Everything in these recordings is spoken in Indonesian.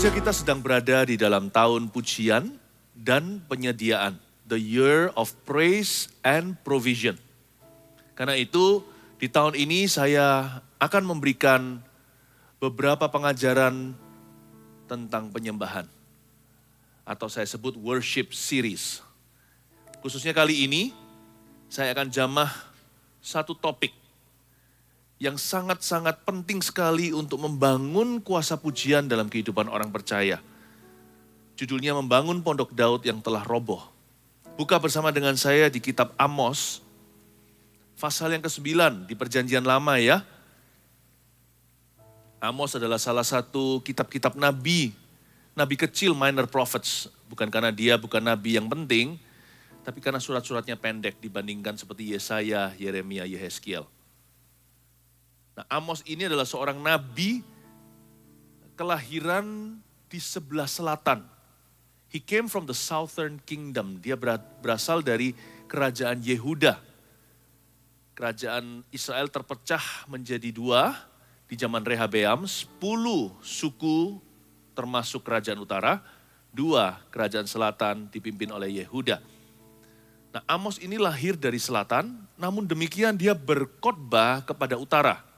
Gereja kita sedang berada di dalam tahun pujian dan penyediaan. The year of praise and provision. Karena itu di tahun ini saya akan memberikan beberapa pengajaran tentang penyembahan. Atau saya sebut worship series. Khususnya kali ini saya akan jamah satu topik yang sangat-sangat penting sekali untuk membangun kuasa pujian dalam kehidupan orang percaya. Judulnya Membangun Pondok Daud yang Telah Roboh. Buka bersama dengan saya di kitab Amos, pasal yang ke-9 di Perjanjian Lama ya. Amos adalah salah satu kitab-kitab nabi, nabi kecil, minor prophets. Bukan karena dia bukan nabi yang penting, tapi karena surat-suratnya pendek dibandingkan seperti Yesaya, Yeremia, Yehezkiel. Nah, Amos ini adalah seorang nabi kelahiran di sebelah selatan. He came from the southern kingdom. Dia berasal dari kerajaan Yehuda. Kerajaan Israel terpecah menjadi dua di zaman Rehabeam. 10 suku termasuk kerajaan utara. 2 kerajaan selatan dipimpin oleh Yehuda. Nah, Amos ini lahir dari selatan, namun demikian dia berkhotbah kepada utara.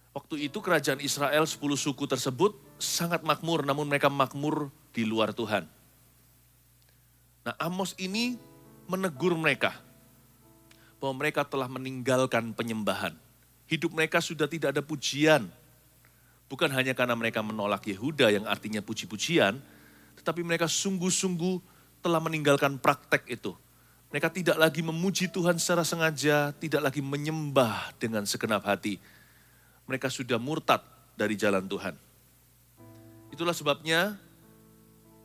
Waktu itu kerajaan Israel 10 suku tersebut sangat makmur, namun mereka makmur di luar Tuhan. Nah, Amos ini menegur mereka bahwa mereka telah meninggalkan penyembahan. Hidup mereka sudah tidak ada pujian. Bukan hanya karena mereka menolak Yehuda yang artinya puji-pujian, tetapi mereka sungguh-sungguh telah meninggalkan praktek itu. Mereka tidak lagi memuji Tuhan secara sengaja, tidak lagi menyembah dengan segenap hati. Mereka sudah murtad dari jalan Tuhan. Itulah sebabnya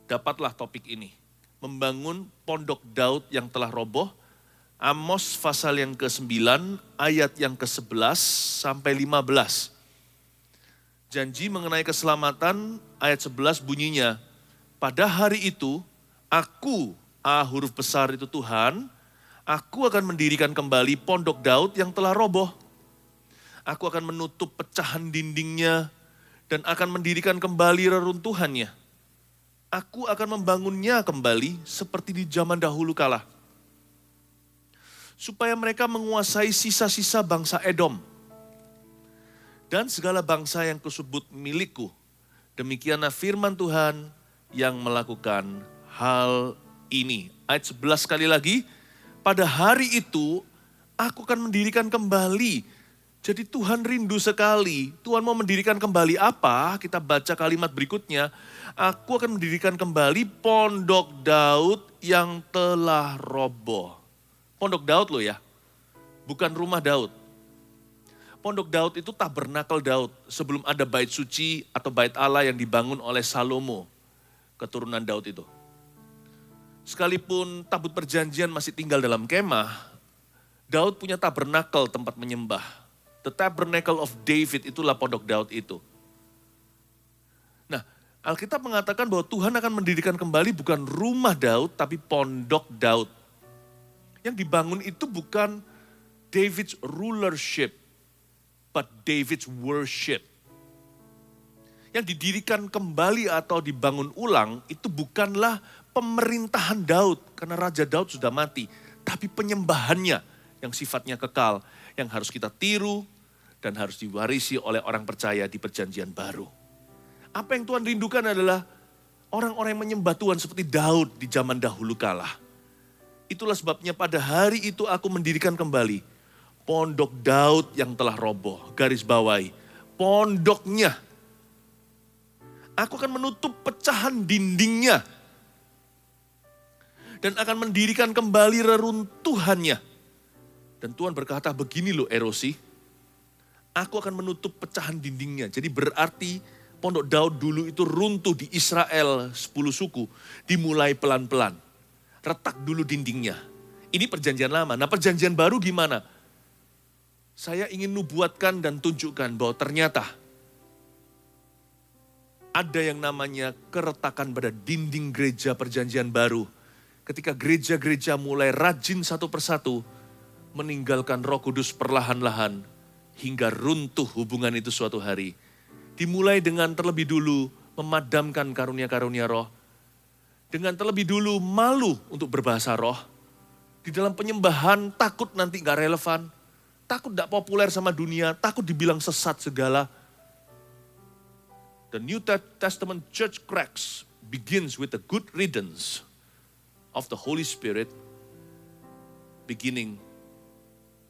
dapatlah topik ini. Membangun pondok Daud yang telah roboh. Amos pasal yang ke-9 ayat yang ke-11 sampai 15. Janji mengenai keselamatan ayat 11 bunyinya. Pada hari itu aku, huruf besar itu Tuhan, aku akan mendirikan kembali pondok Daud yang telah roboh. Aku akan menutup pecahan dindingnya dan akan mendirikan kembali reruntuhannya. Aku akan membangunnya kembali seperti di zaman dahulu kala. Supaya mereka menguasai sisa-sisa bangsa Edom. Dan segala bangsa yang kusebut milikku. Demikianlah firman Tuhan yang melakukan hal ini. Ayat 11 sekali lagi. Pada hari itu aku akan mendirikan kembali. Jadi Tuhan rindu sekali. Tuhan mau mendirikan kembali apa? Kita baca kalimat berikutnya. Aku akan mendirikan kembali pondok Daud yang telah roboh. Pondok Daud loh ya. Bukan rumah Daud. Pondok Daud itu tabernakel Daud. Sebelum ada bait suci atau bait Allah yang dibangun oleh Salomo. Keturunan Daud itu. Sekalipun tabut perjanjian masih tinggal dalam kemah. Daud punya tabernakel tempat menyembah. The Tabernacle of David, itulah pondok Daud itu. Nah, Alkitab mengatakan bahwa Tuhan akan mendirikan kembali bukan rumah Daud, tapi pondok Daud. Yang dibangun itu bukan David's rulership, but David's worship. Yang didirikan kembali atau dibangun ulang itu bukanlah pemerintahan Daud, karena Raja Daud sudah mati. Tapi penyembahannya yang sifatnya kekal, yang harus kita tiru, dan harus diwarisi oleh orang percaya di perjanjian baru. Apa yang Tuhan rindukan adalah orang-orang yang menyembah Tuhan seperti Daud di zaman dahulu kala. Itulah sebabnya pada hari itu aku mendirikan kembali pondok Daud yang telah roboh. Garis bawahi, pondoknya. Aku akan menutup pecahan dindingnya. Dan akan mendirikan kembali reruntuhannya. Dan Tuhan berkata, begini loh erosi. Aku akan menutup pecahan dindingnya. Jadi berarti pondok Daud dulu itu runtuh di Israel 10 suku. Dimulai pelan-pelan. Retak dulu dindingnya. Ini perjanjian lama. Nah, perjanjian baru gimana? Saya ingin nubuatkan dan tunjukkan bahwa ternyata ada yang namanya keretakan pada dinding gereja perjanjian baru. Ketika gereja-gereja mulai rajin satu persatu meninggalkan Roh Kudus perlahan-lahan hingga runtuh hubungan itu suatu hari. Dimulai dengan terlebih dulu memadamkan karunia-karunia roh, dengan terlebih dulu malu untuk berbahasa roh, di dalam penyembahan takut nanti gak relevan, takut gak populer sama dunia, takut dibilang sesat segala. The New Testament church cracks begins with a good riddance of the Holy Spirit, beginning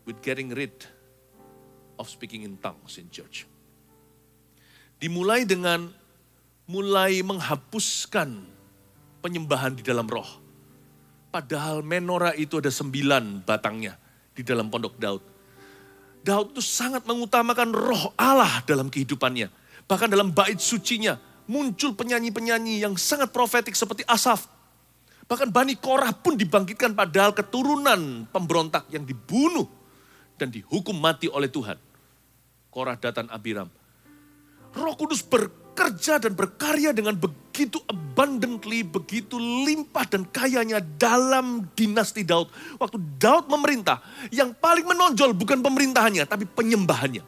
with getting rid of speaking in tongues in church. Dimulai dengan mulai menghapuskan penyembahan di dalam roh. Padahal menorah itu ada 9 batangnya di dalam pondok Daud. Daud itu sangat mengutamakan roh Allah dalam kehidupannya. Bahkan dalam bait sucinya muncul penyanyi-penyanyi yang sangat profetik seperti Asaf. Bahkan Bani Korah pun dibangkitkan padahal keturunan pemberontak yang dibunuh dan dihukum mati oleh Tuhan. Korah, Datan, Abiram. Roh Kudus bekerja dan berkarya dengan begitu abundantly, begitu limpah dan kayanya dalam dinasti Daud. Waktu Daud memerintah, yang paling menonjol bukan pemerintahannya, tapi penyembahannya.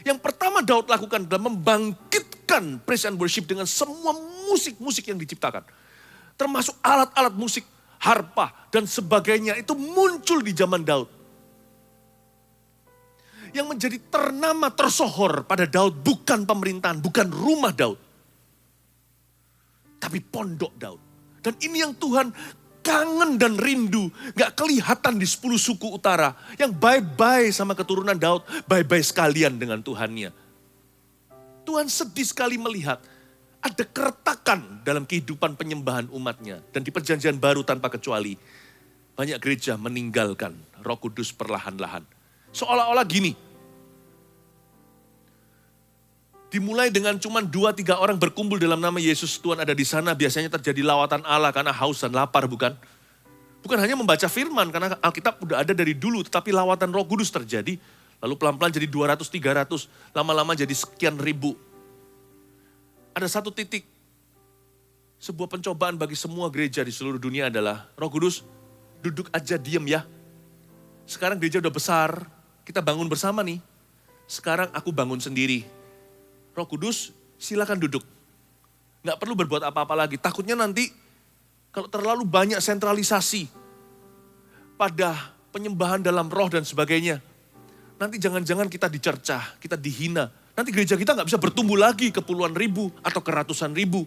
Yang pertama Daud lakukan adalah membangkitkan praise and worship dengan semua musik-musik yang diciptakan. Termasuk alat-alat musik, harpa dan sebagainya itu muncul di zaman Daud. Yang menjadi ternama tersohor pada Daud bukan pemerintahan, bukan rumah Daud. Tapi pondok Daud. Dan ini yang Tuhan kangen dan rindu. Gak kelihatan di 10 suku utara. Yang bye-bye sama keturunan Daud, bye-bye sekalian dengan Tuhannya. Tuhan sedih sekali melihat ada keretakan dalam kehidupan penyembahan umatnya. Dan di perjanjian baru tanpa kecuali, banyak gereja meninggalkan Roh Kudus perlahan-lahan. Seolah-olah gini, dimulai dengan cuma 2-3 orang berkumpul dalam nama Yesus, Tuhan ada di sana, biasanya terjadi lawatan Allah karena haus dan lapar, bukan? Bukan hanya membaca firman, karena Alkitab udah ada dari dulu, tetapi lawatan Roh Kudus terjadi, lalu pelan-pelan jadi 200-300, lama-lama jadi sekian ribu. Ada satu titik, sebuah pencobaan bagi semua gereja di seluruh dunia adalah, Roh Kudus, duduk aja diem ya. Sekarang gereja udah besar, kita bangun bersama nih. Sekarang aku bangun sendiri. Roh Kudus silakan duduk. Nggak perlu berbuat apa-apa lagi. Takutnya nanti kalau terlalu banyak sentralisasi pada penyembahan dalam roh dan sebagainya. Nanti jangan-jangan kita dicercah, kita dihina. Nanti gereja kita nggak bisa bertumbuh lagi ke puluhan ribu atau ke ratusan ribu.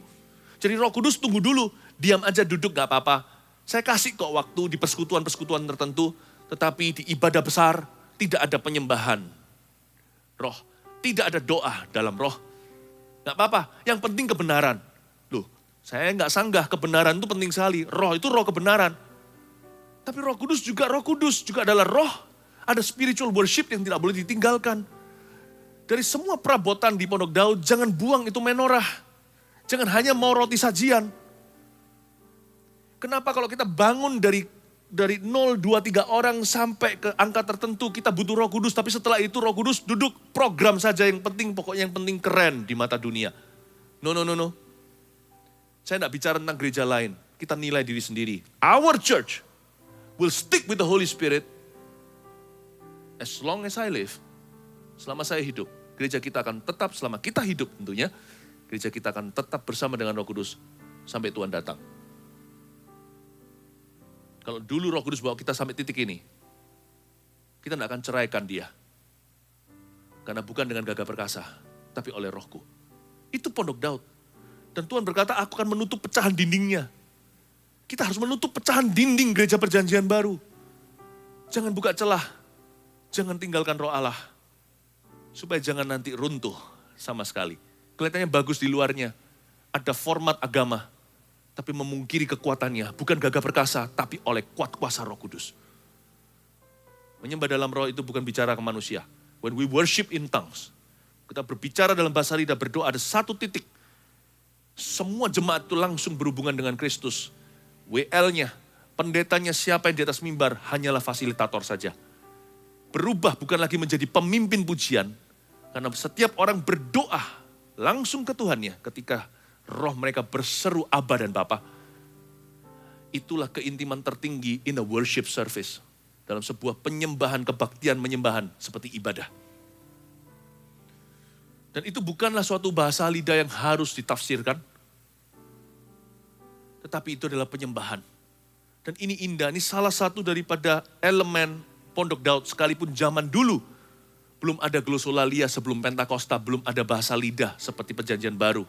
Jadi Roh Kudus tunggu dulu, diam aja duduk nggak apa-apa. Saya kasih kok waktu di persekutuan-persekutuan tertentu, tetapi di ibadah besar tidak ada penyembahan roh. Tidak ada doa dalam roh. Gak apa-apa, yang penting kebenaran. Loh, saya gak sanggah, kebenaran itu penting sekali. Roh itu roh kebenaran. Tapi Roh Kudus juga adalah roh. Ada spiritual worship yang tidak boleh ditinggalkan. Dari semua perabotan di Pondok Daud, jangan buang itu menorah. Jangan hanya mau roti sajian. Kenapa kalau kita bangun dari 0, 2, 3 orang sampai ke angka tertentu kita butuh Roh Kudus. Tapi setelah itu Roh Kudus duduk program saja yang penting. Pokoknya yang penting keren di mata dunia. No. Saya tidak bicara tentang gereja lain. Kita nilai diri sendiri. Our church will stick with the Holy Spirit as long as I live. Selama saya hidup. Gereja kita akan tetap, selama kita hidup tentunya. Gereja kita akan tetap bersama dengan Roh Kudus sampai Tuhan datang. Kalau dulu Roh Kudus bawa kita sampai titik ini, kita tidak akan ceraikan dia. Karena bukan dengan gagah perkasa, tapi oleh Rohku. Itu Pondok Daud. Dan Tuhan berkata, aku akan menutup pecahan dindingnya. Kita harus menutup pecahan dinding gereja perjanjian baru. Jangan buka celah. Jangan tinggalkan roh Allah. Supaya jangan nanti runtuh sama sekali. Kelihatannya bagus di luarnya. Ada format agama. Tapi memungkiri kekuatannya, bukan gagah perkasa, tapi oleh kuat kuasa Roh Kudus. Menyembah dalam roh itu bukan bicara ke manusia. When we worship in tongues, kita berbicara dalam bahasa lidah, berdoa, ada satu titik. Semua jemaat itu langsung berhubungan dengan Kristus. WL-nya, pendetanya siapa yang di atas mimbar, hanyalah fasilitator saja. Berubah bukan lagi menjadi pemimpin pujian, karena setiap orang berdoa langsung ke Tuhannya ketika roh mereka berseru Aba dan Bapa. Itulah keintiman tertinggi in a worship service. Dalam sebuah penyembahan, kebaktian menyembahan seperti ibadah. Dan itu bukanlah suatu bahasa lidah yang harus ditafsirkan. Tetapi itu adalah penyembahan. Dan ini indah, ini salah satu daripada elemen Pondok Daud. Sekalipun zaman dulu, belum ada glosolalia sebelum Pentakosta, belum ada bahasa lidah seperti perjanjian baru.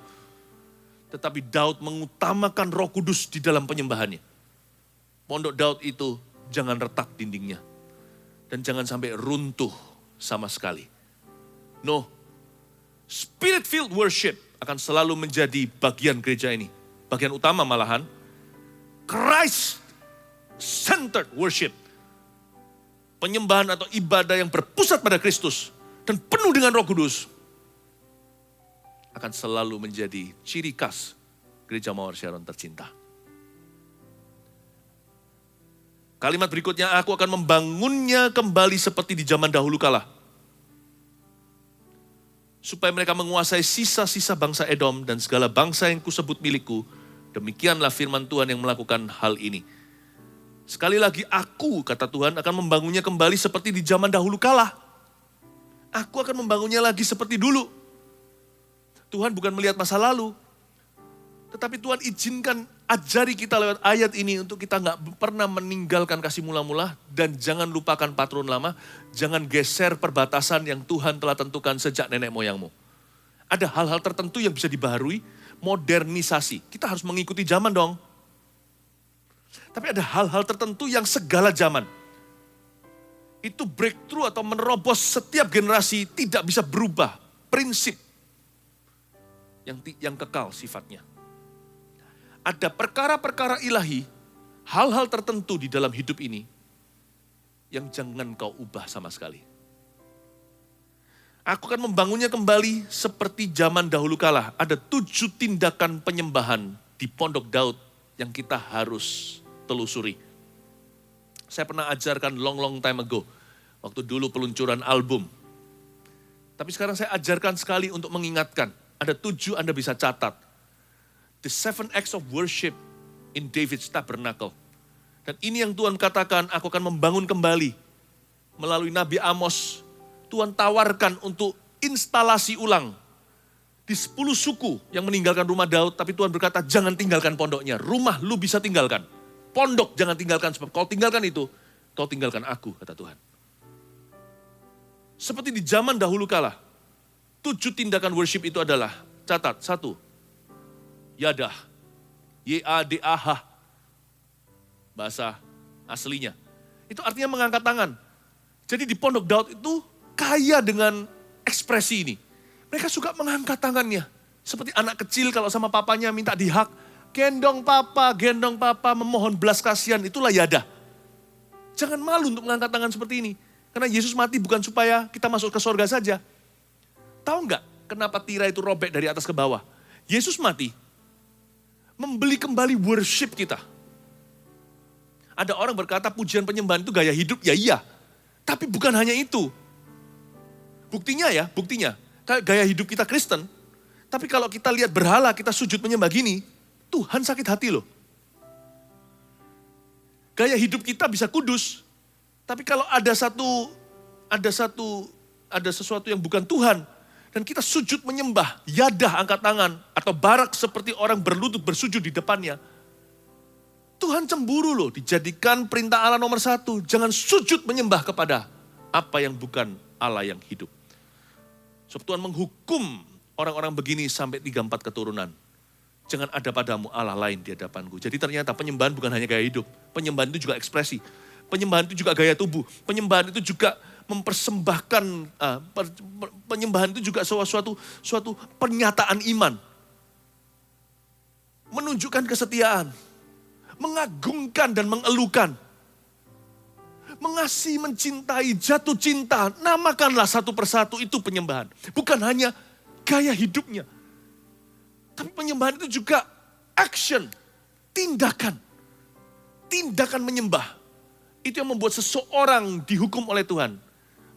Tetapi Daud mengutamakan Roh Kudus di dalam penyembahannya. Pondok Daud itu jangan retak dindingnya. Dan jangan sampai runtuh sama sekali. No, Spirit-filled worship akan selalu menjadi bagian gereja ini. Bagian utama malahan, Christ-centered worship. Penyembahan atau ibadah yang berpusat pada Kristus dan penuh dengan Roh Kudus akan selalu menjadi ciri khas Gereja Mawar Sharon tercinta. Kalimat berikutnya, aku akan membangunnya kembali seperti di zaman dahulu kala. Supaya mereka menguasai sisa-sisa bangsa Edom dan segala bangsa yang kusebut milikku. Demikianlah firman Tuhan yang melakukan hal ini. Sekali lagi aku, kata Tuhan, akan membangunnya kembali seperti di zaman dahulu kala. Aku akan membangunnya lagi seperti dulu. Tuhan bukan melihat masa lalu. Tetapi Tuhan izinkan ajari kita lewat ayat ini untuk kita gak pernah meninggalkan kasih mula-mula. Dan jangan lupakan patron lama. Jangan geser perbatasan yang Tuhan telah tentukan sejak nenek moyangmu. Ada hal-hal tertentu yang bisa dibaharui. Modernisasi. Kita harus mengikuti zaman dong. Tapi ada hal-hal tertentu yang segala zaman. Itu breakthrough atau menerobos setiap generasi tidak bisa berubah. Prinsip yang kekal sifatnya. Ada perkara-perkara ilahi, hal-hal tertentu di dalam hidup ini yang jangan kau ubah sama sekali. Aku akan membangunnya kembali seperti zaman dahulu kala. Ada 7 tindakan penyembahan di Pondok Daud yang kita harus telusuri. Saya pernah ajarkan long time ago, waktu dulu peluncuran album. Tapi sekarang saya ajarkan sekali untuk mengingatkan. Ada 7 Anda bisa catat. The 7 acts of worship in David's tabernacle. Dan ini yang Tuhan katakan, aku akan membangun kembali. Melalui Nabi Amos, Tuhan tawarkan untuk instalasi ulang. Di 10 suku yang meninggalkan rumah Daud, tapi Tuhan berkata, jangan tinggalkan pondoknya. Rumah lu bisa tinggalkan. Pondok jangan tinggalkan, sebab kalau tinggalkan itu, kau tinggalkan aku, kata Tuhan. Seperti di zaman dahulu kala, 7 tindakan worship itu adalah, catat, 1, yadah, Y-A-D-A-H, bahasa aslinya. Itu artinya mengangkat tangan. Jadi di Pondok Daud itu kaya dengan ekspresi ini. Mereka suka mengangkat tangannya. Seperti anak kecil kalau sama papanya minta dihak, gendong papa, memohon belas kasihan, itulah yadah. Jangan malu untuk mengangkat tangan seperti ini. Karena Yesus mati bukan supaya kita masuk ke sorga saja. Tahu nggak kenapa tirai itu robek dari atas ke bawah? Yesus mati, membeli kembali worship kita. Ada orang berkata pujian penyembahan itu gaya hidup, ya iya. Tapi bukan hanya itu. Buktinya, gaya hidup kita Kristen. Tapi kalau kita lihat berhala, kita sujud menyembah gini, Tuhan sakit hati loh. Gaya hidup kita bisa kudus. Tapi kalau ada sesuatu yang bukan Tuhan, dan kita sujud menyembah, yadah angkat tangan, atau barak seperti orang berlutut bersujud di depannya. Tuhan cemburu loh, dijadikan perintah Allah nomor 1. Jangan sujud menyembah kepada apa yang bukan Allah yang hidup. Sebab Tuhan menghukum orang-orang begini sampai 3-4 keturunan. Jangan ada padamu Allah lain di hadapanku. Jadi ternyata penyembahan bukan hanya gaya hidup. Penyembahan itu juga ekspresi. Penyembahan itu juga gaya tubuh. Penyembahan itu juga mempersembahkan, penyembahan itu juga suatu pernyataan iman. Menunjukkan kesetiaan. Mengagungkan dan mengelukan. Mengasihi, mencintai, jatuh cinta. Namakanlah satu persatu itu penyembahan. Bukan hanya gaya hidupnya. Tapi penyembahan itu juga action. Tindakan. Tindakan menyembah. Itu yang membuat seseorang dihukum oleh Tuhan.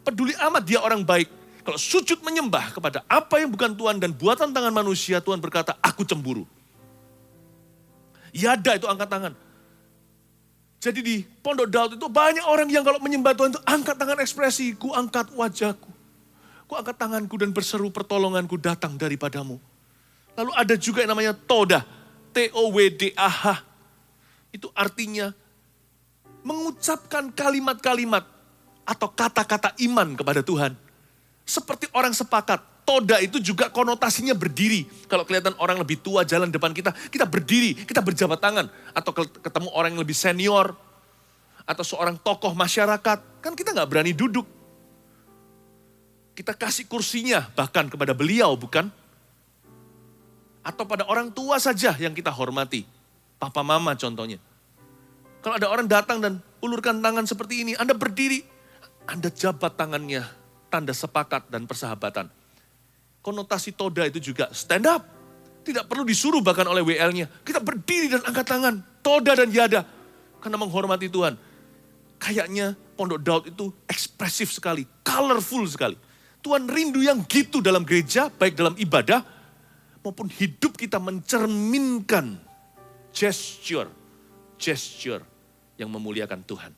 Peduli amat dia orang baik. Kalau sujud menyembah kepada apa yang bukan Tuhan dan buatan tangan manusia, Tuhan berkata, aku cemburu. Yada itu angkat tangan. Jadi di Pondok Daud itu banyak orang yang kalau menyembah Tuhan itu angkat tangan ekspresi, ku angkat wajahku. Ku angkat tanganku dan berseru pertolonganku datang daripadamu. Lalu ada juga yang namanya todah. TOWDAH. Itu artinya mengucapkan kalimat-kalimat atau kata-kata iman kepada Tuhan. Seperti orang sepakat, toda itu juga konotasinya berdiri. Kalau kelihatan orang lebih tua jalan depan kita, kita berdiri, kita berjabat tangan. Atau ketemu orang yang lebih senior, atau seorang tokoh masyarakat, kan kita nggak berani duduk. Kita kasih kursinya bahkan kepada beliau, bukan? Atau pada orang tua saja yang kita hormati. Papa mama contohnya. Kalau ada orang datang dan ulurkan tangan seperti ini, Anda berdiri, Anda jabat tangannya, tanda sepakat dan persahabatan. Konotasi toda itu juga stand up. Tidak perlu disuruh bahkan oleh WL-nya. Kita berdiri dan angkat tangan, toda dan yada. Karena menghormati Tuhan. Kayaknya Pondok Daud itu ekspresif sekali, colorful sekali. Tuhan rindu yang gitu dalam gereja, baik dalam ibadah, maupun hidup kita mencerminkan gesture yang memuliakan Tuhan.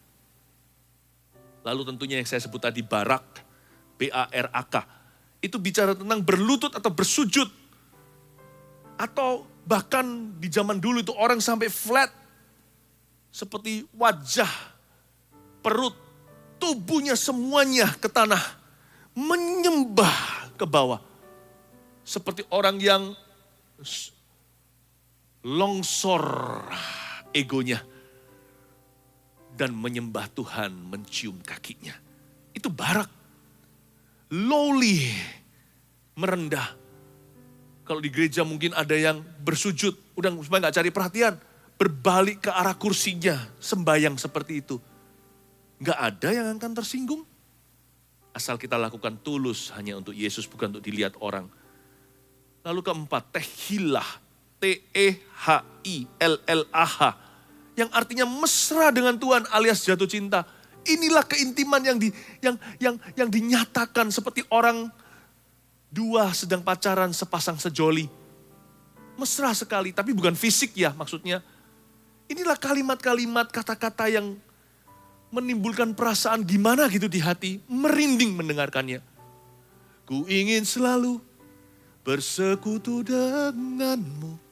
Lalu tentunya yang saya sebut tadi barak, B-A-R-A-K. Itu bicara tentang berlutut atau bersujud. Atau bahkan di zaman dulu itu orang sampai flat. Seperti wajah, perut, tubuhnya semuanya ke tanah. Menyembah ke bawah. Seperti orang yang longsor egonya. Dan menyembah Tuhan, mencium kakinya. Itu barak. Lowly, merendah. Kalau di gereja mungkin ada yang bersujud, udah supaya gak cari perhatian. Berbalik ke arah kursinya, sembayang seperti itu. Gak ada yang akan tersinggung. Asal kita lakukan tulus hanya untuk Yesus, bukan untuk dilihat orang. Lalu keempat, tehillah. T-E-H-I-L-L-A-H. Yang artinya mesra dengan Tuhan alias jatuh cinta. Inilah keintiman yang dinyatakan seperti orang dua sedang pacaran sepasang sejoli. Mesra sekali, tapi bukan fisik ya maksudnya. Inilah kalimat-kalimat, kata-kata yang menimbulkan perasaan gimana gitu di hati. Merinding mendengarkannya. Ku ingin selalu bersekutu denganmu.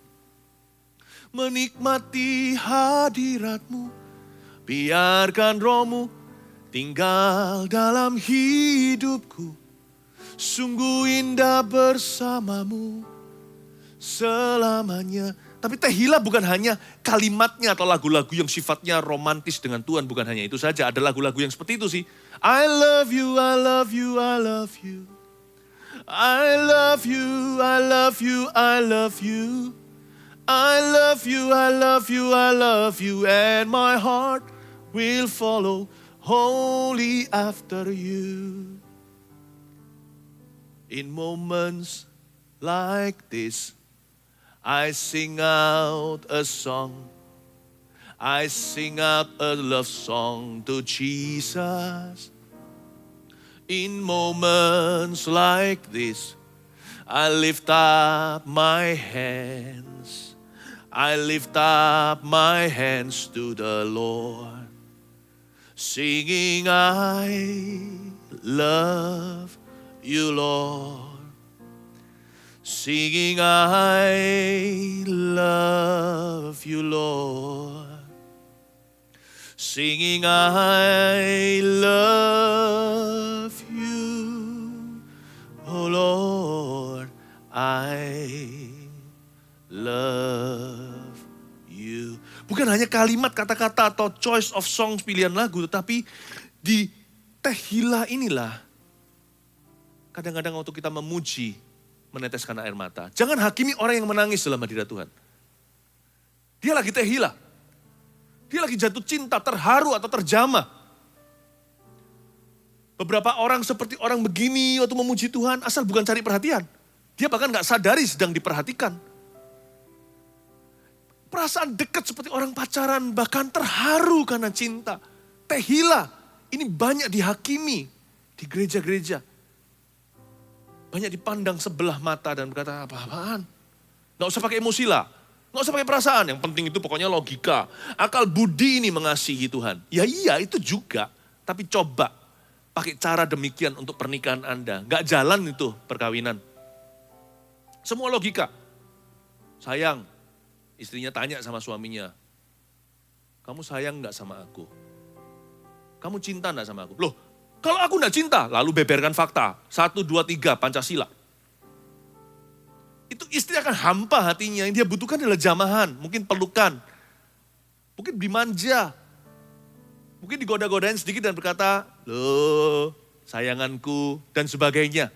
Menikmati hadiratmu, biarkan rohmu tinggal dalam hidupku. Sungguh indah bersamamu selamanya. Tapi tehillah bukan hanya kalimatnya atau lagu-lagu yang sifatnya romantis dengan Tuhan. Bukan hanya itu saja, ada lagu-lagu yang seperti itu sih. I love you, I love you, I love you. I love you, I love you, I love you. I love you, I love you, I love you, and my heart will follow wholly after you. In moments like this, I sing out a song. I sing out a love song to Jesus. In moments like this, I lift up my hands. I lift up my hands to the Lord, singing, I love you, Lord. Singing, I love you, Lord. Singing, I love you, oh Lord, I love you. Bukan hanya kalimat, kata-kata atau choice of songs pilihan lagu, tetapi di tehillah inilah kadang-kadang waktu kita memuji, meneteskan air mata. Jangan hakimi orang yang menangis dalam hadirat Tuhan. Dia lagi tehillah. Dia lagi jatuh cinta, terharu atau terjamah. Beberapa orang seperti orang begini waktu memuji Tuhan asal bukan cari perhatian. Dia bahkan gak sadari sedang diperhatikan. Perasaan dekat seperti orang pacaran, bahkan terharu karena cinta. Tehillah, ini banyak dihakimi di gereja-gereja. Banyak dipandang sebelah mata dan berkata, apa-apaan? Gak usah pakai emosi lah, gak usah pakai perasaan. Yang penting itu pokoknya logika. Akal budi ini mengasihi Tuhan. Ya iya itu juga, tapi coba pakai cara demikian untuk pernikahan Anda. Gak jalan itu perkawinan. Semua logika. Sayang, Istrinya tanya sama suaminya, kamu sayang gak sama aku? Kamu cinta gak sama aku? Loh, kalau aku gak cinta, lalu beberkan fakta. 1, 2, 3, Pancasila. Itu istri akan hampa hatinya, yang dia butuhkan adalah jamahan, mungkin pelukan, mungkin dimanja, mungkin digoda-godain sedikit dan berkata, loh sayanganku, dan sebagainya.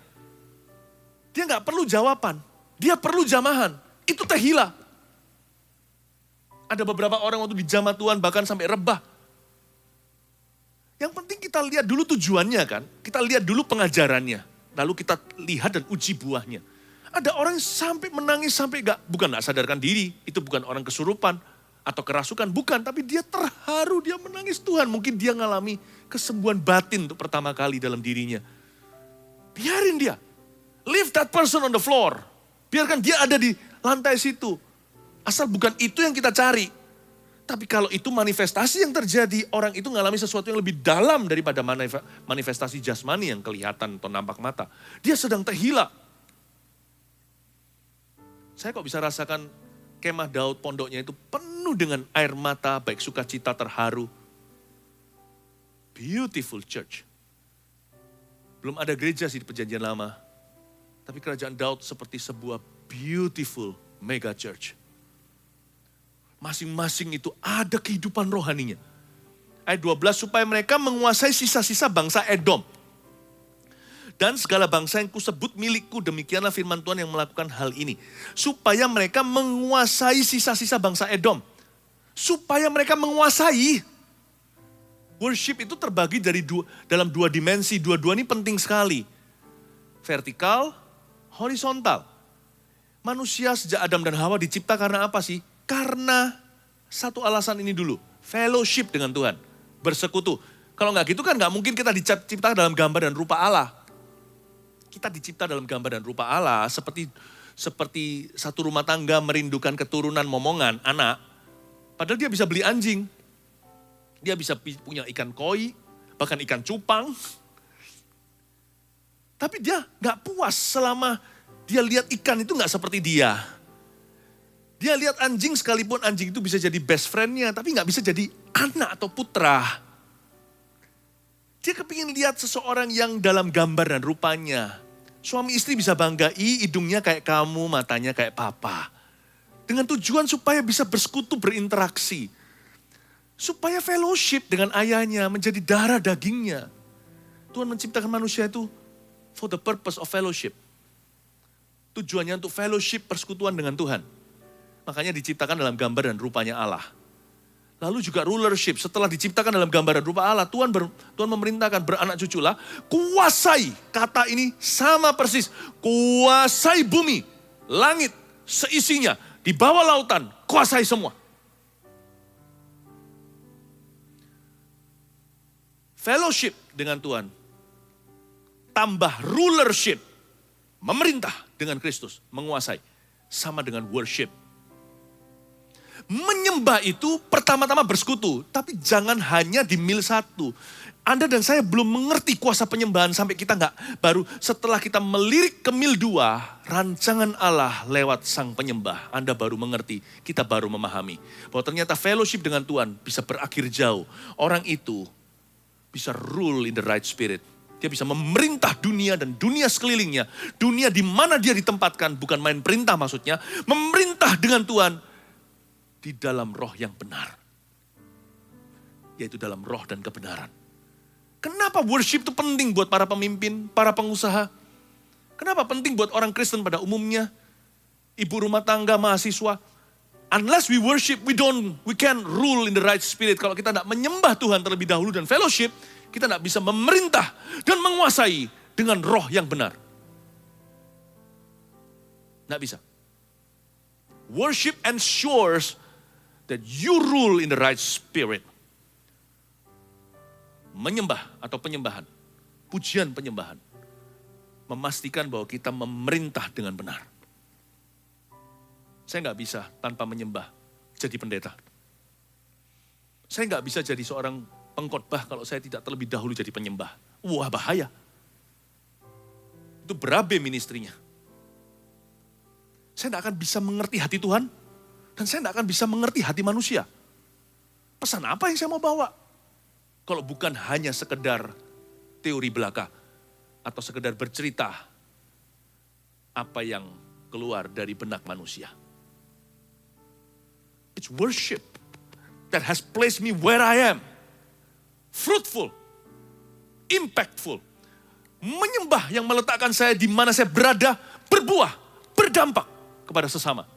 Dia gak perlu jawaban, dia perlu jamahan, itu tehila. Ada beberapa orang waktu dijamah Tuhan bahkan sampai rebah. Yang penting kita lihat dulu tujuannya kan, kita lihat dulu pengajarannya, lalu kita lihat dan uji buahnya. Ada orang yang sampai menangis sampai bukan gak sadarkan diri, itu bukan orang kesurupan atau kerasukan, bukan, tapi dia terharu, dia menangis Tuhan. Mungkin dia ngalami kesembuhan batin untuk pertama kali dalam dirinya. Biarin dia, leave that person on the floor, biarkan dia ada di lantai situ. Asal bukan itu yang kita cari. Tapi kalau itu manifestasi yang terjadi, orang itu ngalami sesuatu yang lebih dalam daripada manifestasi jasmani yang kelihatan atau nampak mata. Dia sedang terhila. Saya kok bisa rasakan kemah Daud pondoknya itu penuh dengan air mata, baik sukacita, terharu. Beautiful church. Belum ada gereja sih di Perjanjian Lama. Tapi kerajaan Daud seperti sebuah beautiful mega church. Masing-masing itu ada kehidupan rohaninya. Ayat 12, supaya mereka menguasai sisa-sisa bangsa Edom. Dan segala bangsa yang kusebut milikku, demikianlah firman Tuhan yang melakukan hal ini. Supaya mereka menguasai sisa-sisa bangsa Edom. Supaya mereka menguasai. Worship itu terbagi dalam dua dimensi. Dua-dua ini penting sekali. Vertikal, horizontal. Manusia sejak Adam dan Hawa dicipta karena apa sih? Karena satu alasan ini dulu, fellowship dengan Tuhan, bersekutu. Kalau nggak gitu kan nggak mungkin kita dicipta dalam gambar dan rupa Allah. Kita dicipta dalam gambar dan rupa Allah seperti satu rumah tangga merindukan keturunan momongan, anak. Padahal dia bisa beli anjing, dia bisa punya ikan koi, bahkan ikan cupang. Tapi dia nggak puas selama dia lihat ikan itu nggak seperti dia. Dia lihat anjing sekalipun anjing itu bisa jadi best friend-nya, tapi nggak bisa jadi anak atau putra. Dia kepingin lihat seseorang yang dalam gambar dan rupanya. Suami istri bisa banggai, hidungnya kayak kamu, matanya kayak papa. Dengan tujuan supaya bisa bersekutu, berinteraksi. Supaya fellowship dengan ayahnya menjadi darah dagingnya. Tuhan menciptakan manusia itu for the purpose of fellowship. Tujuannya untuk fellowship, persekutuan dengan Tuhan. Makanya diciptakan dalam gambar dan rupanya Allah. Lalu juga rulership, setelah diciptakan dalam gambar dan rupa Allah, Tuhan memerintahkan beranak cuculah, kuasai, kata ini sama persis, kuasai bumi, langit, seisinya, di bawah lautan, kuasai semua. Fellowship dengan Tuhan, tambah rulership, memerintah dengan Kristus, menguasai, sama dengan worship. Menyembah itu pertama-tama bersekutu, tapi jangan hanya di mil 1. Anda dan saya belum mengerti kuasa penyembahan sampai kita baru setelah kita melirik ke mil 2, rancangan Allah lewat sang penyembah. Anda baru mengerti, kita baru memahami bahwa ternyata fellowship dengan Tuhan bisa berakhir jauh. Orang itu bisa rule in the right spirit. Dia bisa memerintah dunia dan dunia sekelilingnya. Dunia di mana dia ditempatkan, bukan main perintah maksudnya, memerintah dengan Tuhan. Di dalam roh yang benar. Yaitu dalam roh dan kebenaran. Kenapa worship itu penting buat para pemimpin, para pengusaha? Kenapa penting buat orang Kristen pada umumnya? Ibu rumah tangga, mahasiswa. Unless we worship, we can rule in the right spirit. Kalau kita tidak menyembah Tuhan terlebih dahulu dan fellowship, kita tidak bisa memerintah dan menguasai dengan roh yang benar. Tidak bisa. Worship ensures that you rule in the right spirit. Menyembah atau penyembahan, pujian penyembahan, memastikan bahwa kita memerintah dengan benar. Saya nggak bisa tanpa menyembah jadi pendeta. Saya nggak bisa jadi seorang pengkhotbah kalau saya tidak terlebih dahulu jadi penyembah. Wah, bahaya. Itu berabe ministrinya. Saya tidak akan bisa mengerti hati Tuhan Dan saya tidak akan bisa mengerti hati manusia. Pesan apa yang saya mau bawa? Kalau bukan hanya sekedar teori belaka. Atau sekedar bercerita apa yang keluar dari benak manusia. It's worship that has placed me where I am. Fruitful, impactful. Menyembah yang meletakkan saya di mana saya berada, berbuah, berdampak kepada sesama.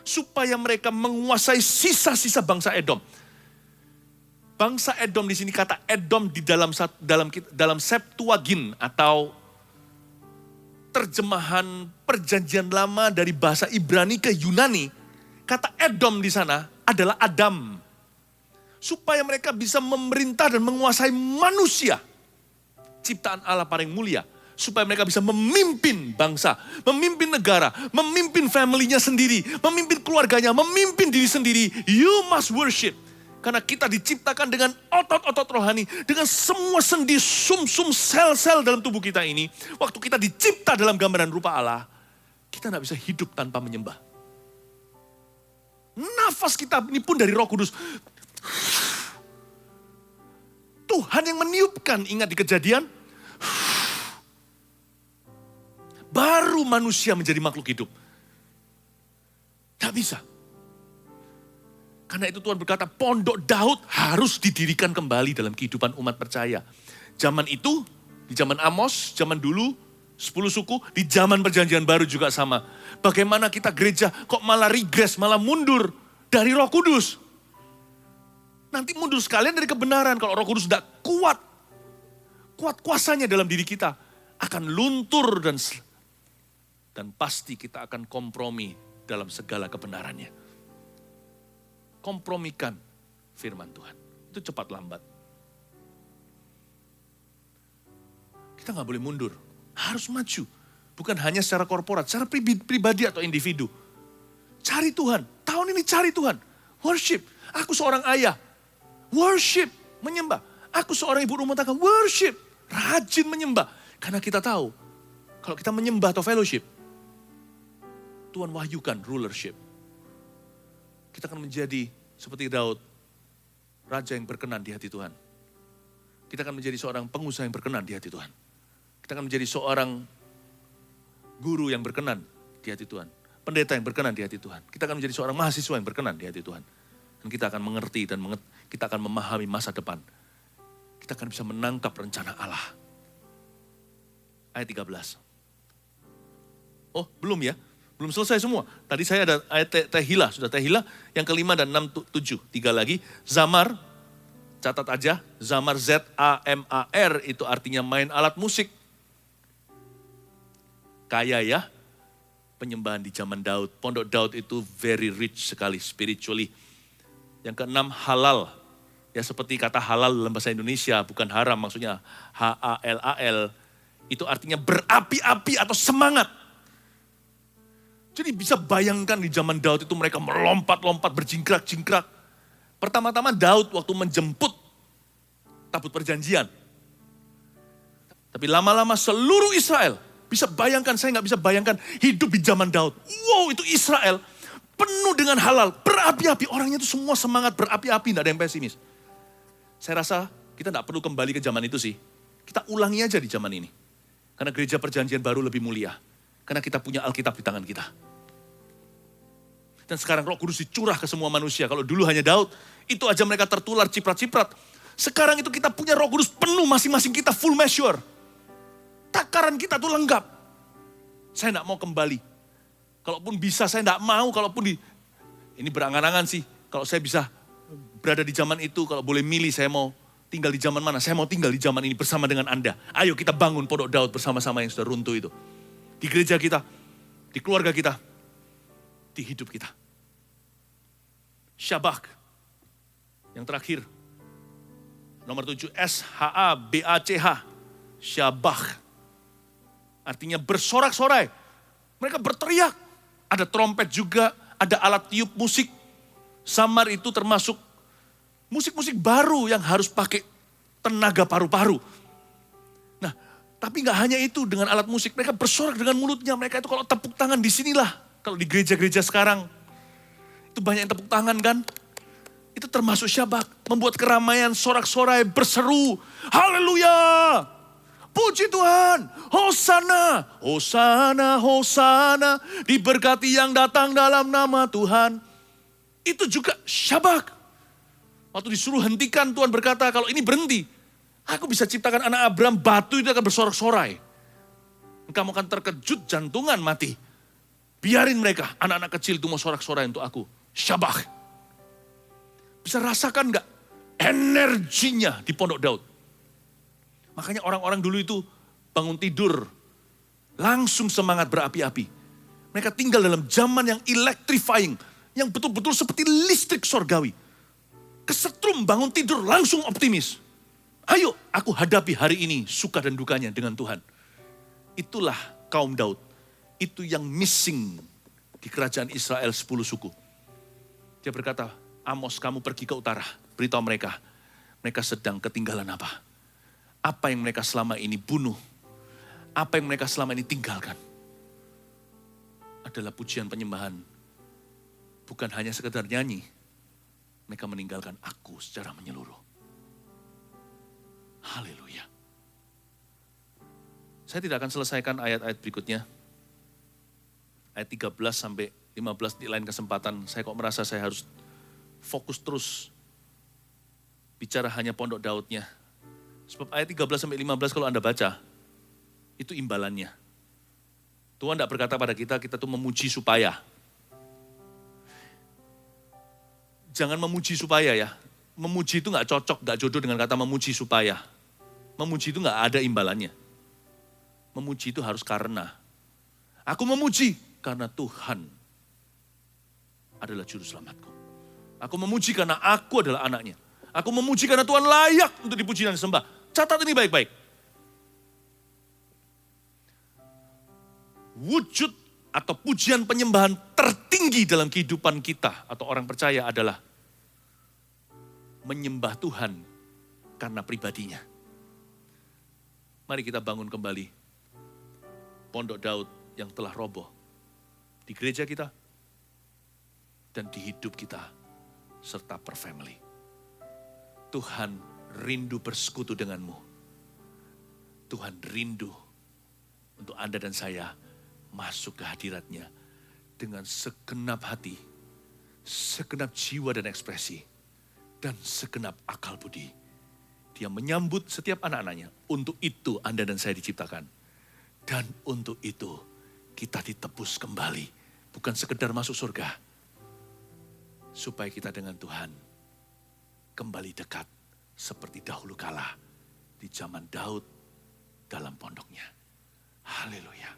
Supaya mereka menguasai sisa-sisa bangsa Edom. Bangsa Edom di sini, kata Edom di dalam Septuagint atau terjemahan perjanjian lama dari bahasa Ibrani ke Yunani, kata Edom di sana adalah Adam. Supaya mereka bisa memerintah dan menguasai manusia. Ciptaan Allah paling mulia. Supaya mereka bisa memimpin bangsa, memimpin negara, memimpin family-nya sendiri, memimpin keluarganya, memimpin diri sendiri. You must worship. Karena kita diciptakan dengan otot-otot rohani, dengan semua sendi, sum-sum, sel-sel dalam tubuh kita ini. Waktu kita dicipta dalam gambaran rupa Allah, kita tidak bisa hidup tanpa menyembah. Nafas kita ini pun dari Roh Kudus. Tuhan yang meniupkan, ingat di Kejadian, baru manusia menjadi makhluk hidup. Tak bisa. Karena itu Tuhan berkata, pondok Daud harus didirikan kembali dalam kehidupan umat percaya. Zaman itu, di zaman Amos, zaman dulu, 10 suku, di zaman perjanjian baru juga sama. Bagaimana kita gereja kok malah regres, malah mundur dari Roh Kudus. Nanti mundur sekalian dari kebenaran. Kalau Roh Kudus tidak kuat kuasanya dalam diri kita, akan luntur dan pasti kita akan kompromi dalam segala kebenarannya. Kompromikan firman Tuhan. Itu cepat lambat. Kita nggak boleh mundur. Harus maju. Bukan hanya secara korporat, secara pribadi atau individu. Cari Tuhan. Tahun ini cari Tuhan. Worship. Aku seorang ayah. Worship. Menyembah. Aku seorang ibu rumah tangga. Worship. Rajin menyembah. Karena kita tahu. Kalau kita menyembah atau fellowship, Tuhan wahyukan rulership. Kita akan menjadi seperti Daud, raja yang berkenan di hati Tuhan. Kita akan menjadi seorang pengusaha yang berkenan di hati Tuhan. Kita akan menjadi seorang guru yang berkenan di hati Tuhan. Pendeta yang berkenan di hati Tuhan. Kita akan menjadi seorang mahasiswa yang berkenan di hati Tuhan. Dan kita akan mengerti dan kita akan memahami masa depan. Kita akan bisa menangkap rencana Allah. Ayat 13. Oh, belum ya? Belum selesai semua. Tadi saya ada ayat Tehillah, sudah Tehillah yang kelima dan 6, 7. 3 lagi. Zamar, catat aja. Zamar, Z-A-M-A-R itu artinya main alat musik. Kaya ya. Penyembahan di zaman Daud. Pondok Daud itu very rich sekali spiritually. Yang keenam halal. Ya seperti kata halal dalam bahasa Indonesia, bukan haram maksudnya H-A-L-A-L. Itu artinya berapi-api atau semangat. Jadi bisa bayangkan di zaman Daud itu mereka melompat-lompat, berjingkrak-jingkrak. Pertama-tama Daud waktu menjemput tabut perjanjian. Tapi lama-lama seluruh Israel, bisa bayangkan, saya nggak bisa bayangkan hidup di zaman Daud. Wow, itu Israel penuh dengan halal, berapi-api. Orangnya itu semua semangat berapi-api, nggak ada yang pesimis. Saya rasa kita nggak perlu kembali ke zaman itu sih. Kita ulangi aja di zaman ini. Karena gereja perjanjian baru lebih mulia. Karena kita punya Alkitab di tangan kita. Dan sekarang Roh Kudus dicurah ke semua manusia. Kalau dulu hanya Daud, itu aja mereka tertular ciprat-ciprat. Sekarang itu kita punya Roh Kudus penuh, masing-masing kita full measure. Takaran kita tuh lengkap. Saya enggak mau kembali. Kalaupun bisa saya enggak mau, ini berangan-angan sih. Kalau saya bisa berada di zaman itu, kalau boleh milih saya mau tinggal di zaman mana. Saya mau tinggal di zaman ini bersama dengan Anda. Ayo kita bangun pondok Daud bersama-sama yang sudah runtuh itu. Di gereja kita, di keluarga kita, di hidup kita. Syabak. Yang terakhir. Nomor 7, S-H-A-B-A-C-H. Syabak. Artinya bersorak-sorai. Mereka berteriak. Ada trompet juga, ada alat tiup musik. Zamar itu termasuk musik-musik baru yang harus pakai tenaga paru-paru. Nah, tapi gak hanya itu dengan alat musik. Mereka bersorak dengan mulutnya. Mereka itu kalau tepuk tangan disinilah. Kalau di gereja-gereja sekarang, Itu banyak yang tepuk tangan kan? Itu termasuk syabak. Membuat keramaian, sorak-sorai, berseru. Haleluya! Puji Tuhan! Hosana! Hosana, Hosana. Diberkati yang datang dalam nama Tuhan. Itu juga syabak. Waktu disuruh hentikan, Tuhan berkata, kalau ini berhenti, aku bisa ciptakan anak Abraham, batu itu akan bersorak-sorai. Kamu akan terkejut, jantungan mati. Biarin mereka, anak-anak kecil itu mau sorak-sorai untuk aku. Syabak. Bisa rasakan gak energinya di Pondok Daud? Makanya orang-orang dulu itu bangun tidur, langsung semangat berapi-api. Mereka tinggal dalam zaman yang electrifying, yang betul-betul seperti listrik sorgawi. Kesetrum bangun tidur langsung optimis. Ayo aku hadapi hari ini suka dan dukanya dengan Tuhan. Itulah kaum Daud. Itu yang missing di kerajaan Israel 10 suku. Dia berkata, Amos kamu pergi ke utara, beritahu mereka. Mereka sedang ketinggalan apa? Apa yang mereka selama ini bunuh? Apa yang mereka selama ini tinggalkan? Adalah pujian penyembahan. Bukan hanya sekedar nyanyi. Mereka meninggalkan aku secara menyeluruh. Haleluya. Saya tidak akan selesaikan ayat-ayat berikutnya. Ayat 13 sampai 15 di lain kesempatan. Saya kok merasa saya harus fokus terus. Bicara hanya Pondok Daudnya. Sebab ayat 13 sampai 15 kalau Anda baca, itu imbalannya. Tuhan tidak berkata pada kita, kita tuh memuji supaya. Jangan memuji supaya ya. Memuji itu gak cocok, gak jodoh dengan kata memuji supaya. Memuji itu gak ada imbalannya. Memuji itu harus karena. Aku memuji karena Tuhan adalah juru selamatku. Aku memuji karena aku adalah anaknya. Aku memuji karena Tuhan layak untuk dipuji dan disembah. Catat ini baik-baik. Wujud atau pujian penyembahan tertinggi dalam kehidupan kita atau orang percaya adalah menyembah Tuhan karena pribadinya. Mari kita bangun kembali Pondok Daud yang telah roboh di gereja kita dan di hidup kita serta per family. Tuhan rindu bersekutu denganmu. Tuhan rindu untuk Anda dan saya masuk ke hadirat-Nya dengan segenap hati, segenap jiwa dan ekspresi, dan segenap akal budi. Dia menyambut setiap anak-anaknya. Untuk itu Anda dan saya diciptakan. Dan untuk itu kita ditebus kembali. Bukan sekedar masuk surga. Supaya kita dengan Tuhan kembali dekat seperti dahulu kala di zaman Daud dalam pondoknya. Haleluya.